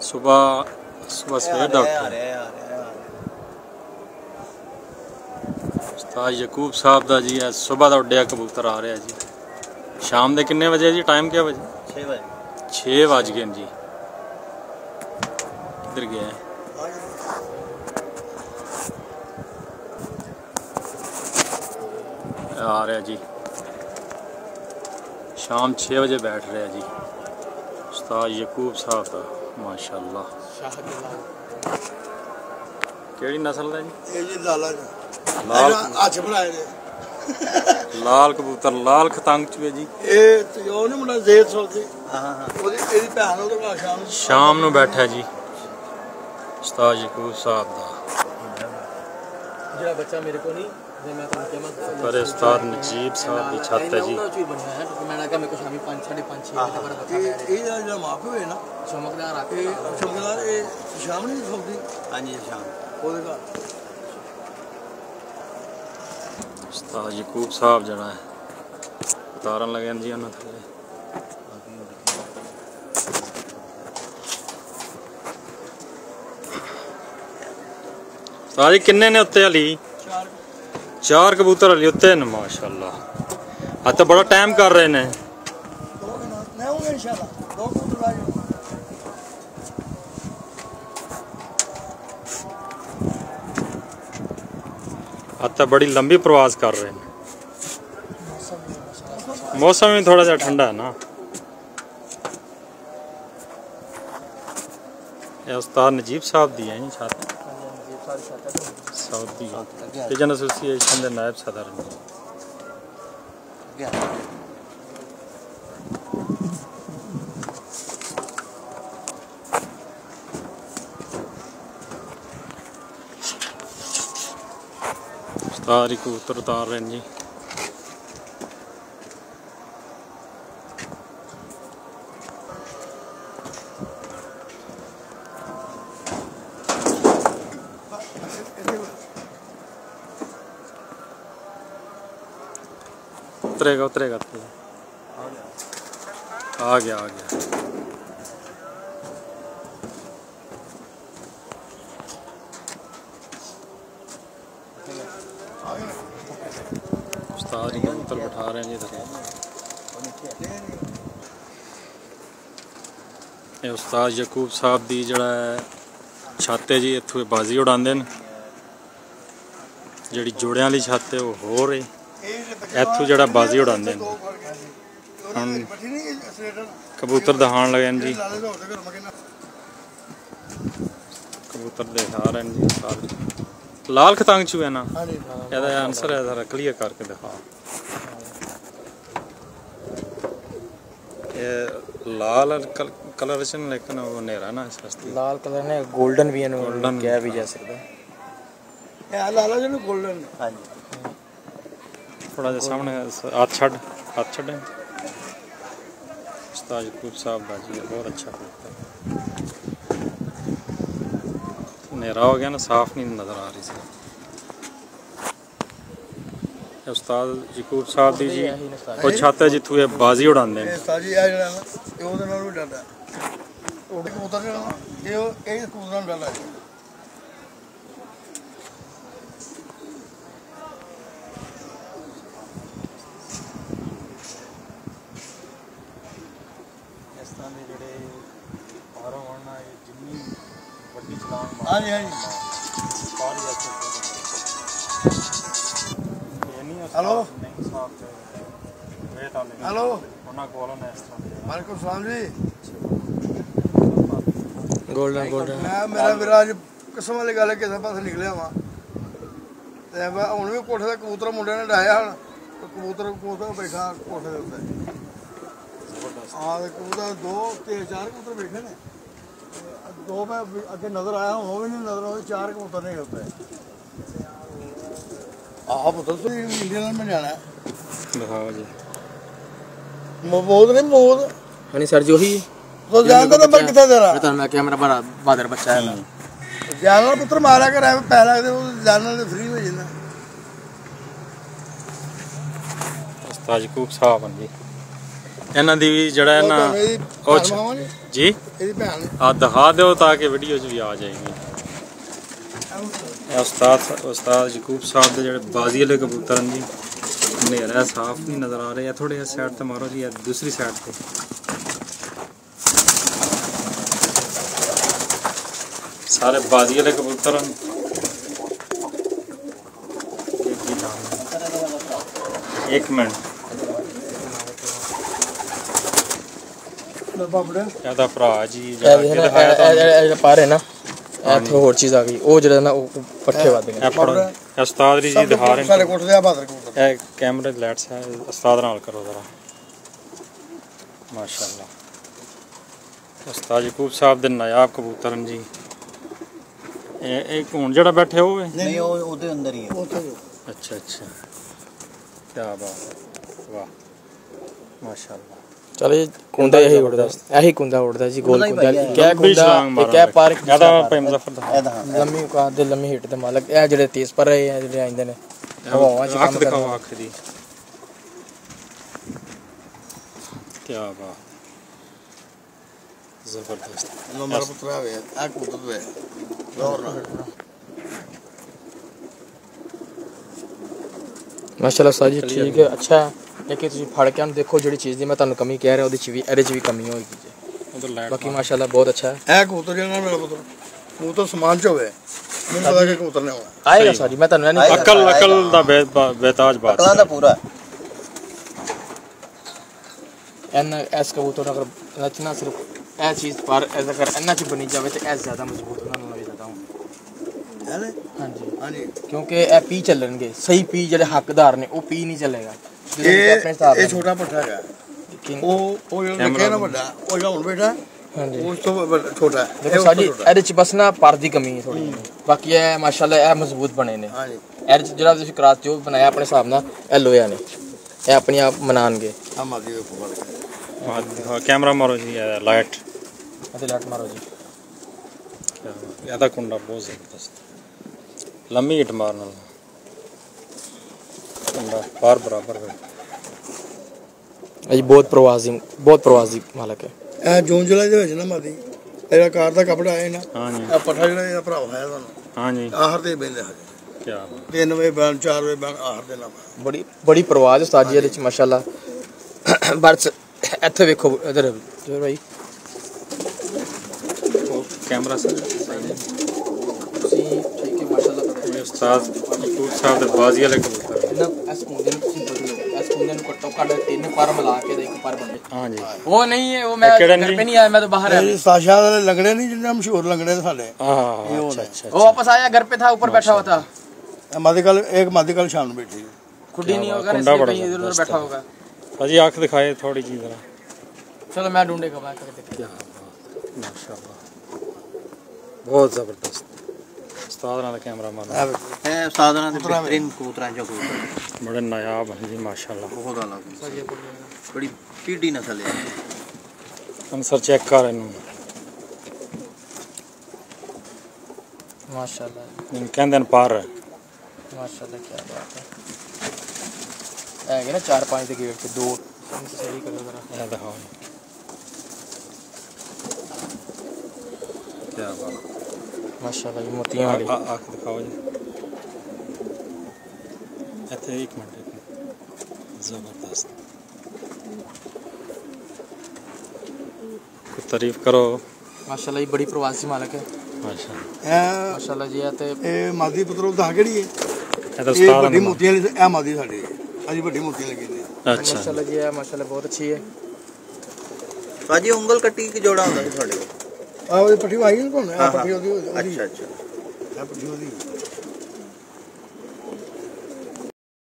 सुबह सवेर दा उस्ताद यकूब साहब दा जी है सुबह दा उड्डिया कबूतर आ रहा है जी। शाम दे किन्ने बजे जी? टाइम क्या बजे? 6 बज गए जी। किधर गया है? आ रहा जी। शाम 6 बजे बैठ रहे हैं जी उस्ताद यकूब साहब का माशाल्लाह। केड़ी नस्ल है जी? ये जी लाला लाल आज बनाए ने लाल कबूतर लाल खतंग च जी। ये तो यो नहीं मुंडा ज़ेद सौदी हां ओदी एदी भैन ओदे कोल शाम नु बैठा जी उस्ताद यकूब साहब दा जेड़ा बच्चा मेरे को नहीं मैं तो क्या मत पर उस्ताद नजीब साहब दी छत है जी। मैंने कहा मेरे को शामी 5 5:30 6 बजे पर बता ये जो माफी हुए ना चमकदार आके चमकदार ये शाम नहीं सौदी। हां जी शाम ओदे का उस्ताद यकूब साहब जरा है उतारन लगे जी उन्होंने थले। उस्ताद जी किन्ने ने उत्ते हली? 4 कबूतर हली उत्ते ने माशाल्लाह। आज तो बड़ा टाइम कर रहे ने। आज तो बड़ी लंबी प्रवास कर रहे हैं। मौसम भी थोड़ा सा ठंडा है ना। ये उस्ताद नजीब साहब दी है छत सऊदी पिजन एसोसिएशन के नायब सदर ने। उस्ताद कबूतर उतार रहे हैं जी। उतरेगा उतरेगा आ गया आ गया। उस्ताद कबूतर बैठा रहे हैं जी इधर। ये उस्ताद यकूब साहब दी जड़ा छत है जी इत्थों बाजी उड़ाते हैं। जी जोड़ियां वाली छत है वो हो रही इत्थों जड़ा बाजी उड़ाते हैं। हम कबूतर दिखाने लगे जी कबूतर दिखा रहे हैं जी। लाल खतंग चू है ना यदा आंसर है जरा क्लियर करके दिखा। ये लाल कलर लेकिन वो नेरा ना इस वास्ते लाल कलर ने गोल्डन भी है गोल्डन क्या भी जा सकता है। ये लाला जो गोल्डन हां जी थोड़ा सा सामने हाथ छड़ उस्ताद यकूब साहब बाजी बहुत अच्छा कबूतर नेरा हो गया ना साफ नहीं नजर आ रही सी। उस्ताद यकूब साहब दी जी वो छत है जिथों ये बाजी उड़ाते हैं। उस्ताद जी आ जड़ा ना ये ओदे नाल भी डरदा ओडे कबूतर जड़ा ये कबूतर नाल डरदा है। हाँ जी हाँ जी हेलो हेलो वालेकुम सलाम जी। गोल्डन गोल्डन मेरा मेरा अज किस्म वाली गल है किस पास निकलिया वा हूँ भी कोठे का कबूतर मुंडे ने डाया हन कबूतर बैठा कोठे के उत्ते। हाँ कबूतर 2 3 4 कबूतर बैठे ने 2 मैं अगे नजर आया हूँ भी नहीं नजर आते 4 कबूतर नहीं होते। आप पुत्र तो इंडियन में जाना है दिखाओ जी मोद नहीं मोद हाँ सर जी वही तो जानता नंबर कितना तेरा तो मैं क्या मेरा बड़ा बहादुर बच्चा है ना जानवर पुत्र मारा कर पहला जानवर फ्री हो जाता। उस्ताद यकूब साहब जी ਇਹਨਾਂ ਦੀ ਵੀ ਜਿਹੜਾ ਹੈ ਨਾ ਉਹ ਜੀ ਇਹਦੀ ਭੈਣ ਆ ਦਿਖਾ ਦਿਓ ਤਾਂ ਕਿ ਵੀਡੀਓ 'ਚ ਵੀ ਆ ਜਾਏਗੀ। ਇਹ ਉਸਤਾਦ ਯਕੂਬ ਸਾਹਿਬ ਦੇ ਜਿਹੜੇ ਬਾਜ਼ੀ ਵਾਲੇ ਕਬੂਤਰ ਹਨ ਜੀ। ਹਨੇਰਾ ਸਾਫ਼ ਨਹੀਂ ਨਜ਼ਰ ਆ ਰਿਹਾ, ਥੋੜੇ ਜਿਹਾ ਸਾਈਡ ਤੇ ਮਾਰੋ ਜੀ, ਦੂਸਰੀ ਸਾਈਡ ਤੇ ਸਾਰੇ ਬਾਜ਼ੀ ਵਾਲੇ ਕਬੂਤਰ ਹਨ। ਇੱਕ ਮਿੰਟ ਇਹਦਾ ਭਰਾ ਜੀ ਜਿਹੜਾ ਪਾਰ ਹੈ ਨਾ ਇੱਥੇ ਹੋਰ ਚੀਜ਼ ਆ ਗਈ, ਉਹ ਜਿਹੜਾ ਨਾ ਉਹ ਪੱਠੇ ਵੱਧ ਗਏ। ਉਸਤਾਦ ਜੀ ਦਿਖਾ ਰਹੇ ਸਾਡੇ ਕੋਠੇ ਦੇ ਆ ਬਾਦਰ ਕਬੂਤਰ। ਇਹ ਕੈਮਰੇ ਲਾਈਟਸ ਹੈ, ਉਸਤਾਦ ਨਾਲ ਕਰੋ ਜ਼ਰਾ। ਮਾਸ਼ਾਅੱਲਾ ਉਸਤਾਦ ਯਕੂਬ ਸਾਹਿਬ ਦੇ ਨਾਇਬ ਕਬੂਤਰ ਹਨ ਜੀ। ਇਹ ਹੁਣ ਜਿਹੜਾ ਬੈਠੇ ਉਹ ਨਹੀਂ ਉਹ ਉਹਦੇ ਅੰਦਰ ਹੀ ਹੈ। ਅੱਛਾ ਅੱਛਾ क्या बात, वाह माशाल्लाह। चलो ये कुंदा यही उड़दा, यही कुंदा उड़दा जी, गोल कुंदा क्या कुंदा क्या पार्क ज्यादा पे मुजफ्फर दा लम्मी का दे लम्मी हिट दे मालक ए जेड़े तेज पर रहे हैं जेड़े आंदे ने हवा च काम दिखाओ आंख दी। क्या बात जबरदस्त नंबर पुत्रा वे आ कबूतर वे गौर ना माशाल्लाह साजी ठीक है अच्छा है। लेकिन ਤੁਸੀਂ ਫੜ ਕੇ ਨੂੰ ਦੇਖੋ ਜਿਹੜੀ ਚੀਜ਼ ਦੀ ਮੈਂ ਤੁਹਾਨੂੰ ਕਮੀ ਕਹਿ ਰਿਹਾ ਉਹਦੇ ਚ ਵੀ ਇਹਦੇ ਚ ਵੀ ਕਮੀ ਹੋਏਗੀ ਜੀ। ਬਾਕੀ ਮਾਸ਼ਾਅੱਲਾ ਬਹੁਤ ਅੱਛਾ ਹੈ। ਇਹ ਕਬੂਤਰ ਜਿਹੜਾ ਮੇਰਾ ਪੁੱਤਰ ਕਬੂਤਰ ਸਮਾਨ ਚ ਹੋਵੇ ਮੈਨੂੰ ਪਤਾ ਕਿ ਕਬੂਤਰ ਨੇ ਹੋਣਾ ਆਏਗਾ ਸਾਜੀ, ਮੈਂ ਤੁਹਾਨੂੰ ਨਹੀਂ ਅਕਲ ਦਾ ਬੇਤਾਜ ਬਾਤ ਅਕਲਾਂ ਦਾ ਪੂਰਾ ਐਨ ਐਸ ਕਬੂਤਰ ਅਗਰ ਰਚਨਾ ਸਿਰਫ ਇਹ ਚੀਜ਼ ਪਰ ਐਸਾ ਕਰ ਇੰਨਾ ਚ ਬਣੀ ਜਾਵੇ ਤੇ ਇਹ ਜ਼ਿਆਦਾ ਮਜ਼ਬੂਤ ਉਹਨਾਂ ਨੂੰ ਲੱਗ ਜਾਂਦਾ ਹੂੰ। ਹਾਂਜੀ ਹਾਂਜੀ ਕਿਉਂਕਿ ਇਹ ਪੀ ਚੱਲਣਗੇ ਸਹੀ ਪੀ ਜਿਹੜੇ ਹੱਕਦਾਰ ਨੇ ਉਹ ਪੀ ਨਹੀਂ ਚੱਲੇਗਾ। ਇਹ ਛੋਟਾ ਪੱਠਾ ਹੈ ਉਹ ਜਿਹੜਾ ਲੱਗਿਆ ਨਾ ਵੱਡਾ ਉਹ ਜਿਹੜਾ ਹੁਣ ਬੈਠਾ ਹਾਂਜੀ ਉਸ ਤੋਂ ਛੋਟਾ ਹੈ। ਦੇਖੋ ਸਾਡੀ ਇਹਦੇ ਚ ਬਸ ਨਾ ਪਰ ਦੀ ਕਮੀ ਹੈ ਥੋੜੀ, ਬਾਕੀ ਇਹ ਮਾਸ਼ਾਅੱਲਾ ਇਹ ਮਜ਼ਬੂਤ ਬਣੇ ਨੇ। ਹਾਂਜੀ ਇਹਦੇ ਚ ਜਿਹੜਾ ਤੁਸੀਂ ਕਰਾਤ ਜੋ ਬਣਾਇਆ ਆਪਣੇ ਹਿਸਾਬ ਨਾਲ ਇਹ ਲੋਇਆ ਨੇ, ਇਹ ਆਪਣੀ ਆਪ ਮਨਾਣਗੇ। ਆ ਮਾਦੀ ਦੇ ਫੁੱਲ कैमरा मारो जी लाइट ਅਤੇ ਲਾਟ ਮਾਰੋ ਜੀ। ਇਹਦਾ ਕੁੰਡਾ ਬਹੁਤ ਜ਼ਬਰਦਸਤ ਲੰਮੀ ਹਿੱਟ ਮਾਰਨ ਨਾਲ ਕੁੰਡਾ ਪਾਰ ਬਰਾਬਰ ਹੈ। ਇਹ ਬਹੁਤ ਪ੍ਰਵਾਸੀ ਮਾਲਕ ਹੈ। ਇਹ ਜੂਨ ਜੁਲਾਈ ਦੇ ਵਿੱਚ ਨਾ ਮਾਦੀ ਇਹਦਾ ਕਾਰ ਦਾ ਕੱਪੜਾ ਆਏ ਨਾ ਹਾਂਜੀ ਇਹ ਪੱਠਾ ਜਿਹੜਾ ਇਹਦਾ ਭਰਾ ਹੈ ਤੁਹਾਨੂੰ ਹਾਂਜੀ ਆਹਰ ਤੇ ਬੈਂਦੇ ਹਜੇ ਕੀ 3 ਵਜੇ ਬੈਣ 4 ਵਜੇ ਬੈਣ ਆਹਰ ਦੇ ਨਾਮ ਬੜੀ ਪ੍ਰਵਾਸ ਉਸਤਾਦ ਜੀ ਇਹਦੇ ਚ ਮਾਸ਼ਾਅੱਲਾ। ਬਸ ਇੱਥੇ ਵੇਖੋ ਇਧਰ ਜੋ ਭਾਈ कैमरा से ਤੁਸੀਂ ਠੀਕ ਹੈ ਮਾਸ਼ਾਅੱਲਾ। उस्ताद यकूब साहब ਦੇ ਬਾਜ਼ੀ ਵਾਲੇ ਕਬੂਤਰ ਨਾ ਇਸ ਕੁੰਡੇ ਨੂੰ ਕੱਟੋ ਕੱਢ ਤਿੰਨ ਪਰ ਮਿਲਾ ਕੇ ਦੇ ਇੱਕ ਪਰ ਬਣੇ। ਹਾਂਜੀ ਉਹ ਨਹੀਂ ਹੈ ਉਹ ਮੈਂ घर पे नहीं आया, मैं तो बाहर आया। ਇਹ ਸਾਸ਼ਾ ਵਾਲੇ ਲੰਗੜੇ ਨਹੀਂ ਜਿੰਨੇ ਮਸ਼ਹੂਰ ਲੰਗੜੇ ਨੇ ਸਾਡੇ हाँ अच्छा अच्छा वो वापस आया घर पे था, ऊपर बैठा हुआ था। ਮਾਦੀ ਕੱਲ ਇੱਕ ਮਾਦੀ ਕੱਲ ਸ਼ਾਮ ਨੂੰ ਬੈਠੀ खुडी नहीं होगा कुंडा बड़ा कहीं इधर उधर बैठा होगा। भाजी आंख दिखाए थोड़ी जी जरा चलो मैं ढूंढेगा मैं करके माशाल्लाह बहुत जबरदस्त उस्ताद ਨਾਲ कैमरा मारो ਇਹ ਸਾਧਨਾ ਦੇ ਬਿਹਤਰੀਨ ਕਬੂਤਰਾਂ ਚੋਂ ਕਬੂਤਰ बड़े नायाब हैं जी माशाल्लाह। ਬਹੁਤ ਆਲਾ ਬੜੀ ਪੀੜੀ ਨਸਲ ਹੈ। आंसर चेक कर इन्हों माशाल्लाह इन कहंदे न पार माशाल्लाह क्या बात है। है ना 4-5 के गेट पे दो सही करो जरा ये दिखाओ क्या बात माशाल्लाह ये मोतियां वाली आंख दिखाओ जी इथे एक मिनट जबरदस्त कुछ तारीफ करो माशाल्लाह ये बड़ी प्रवासी मालक है माशाल्लाह ਇਹ माशाल्लाह जी है ते ਇਹ ਮਾਦੀ ਪੁੱਤਰੋਂ ਦਾ ਕਿਹੜੀ ਹੈ ये तो ਇਹ उस्ताद ਵੱਡੀ ने ਮੋਤੀਆਂ ਵਾਲੀ ਇਹ ਮਾਦੀ ਸਾਡੀ ਅਜੀ ਵੱਡੀ ਮੋਤੀਆਂ ਲੱਗੀ ਨੇ अच्छा माशाल्लाह जी है माशाल्लाह बहुत अच्छी है। ਸਾਜੀ ਉਂਗਲ ਕੱਟੀ ਕਿ ਜੋੜਾ ਹੁੰਦਾ ਸੀ ਤੁਹਾਡੇ ਕੋਲ? ਆਹ ਉਹ ਪੱਠੀ ਆਈ ਨਾ ਕੋਣ ਆ ਪੱਠੀ ਉਹਦੀ ਅੱਛਾ ਅੱਛਾ ਆ ਪੱਠੀ ਉਹਦੀ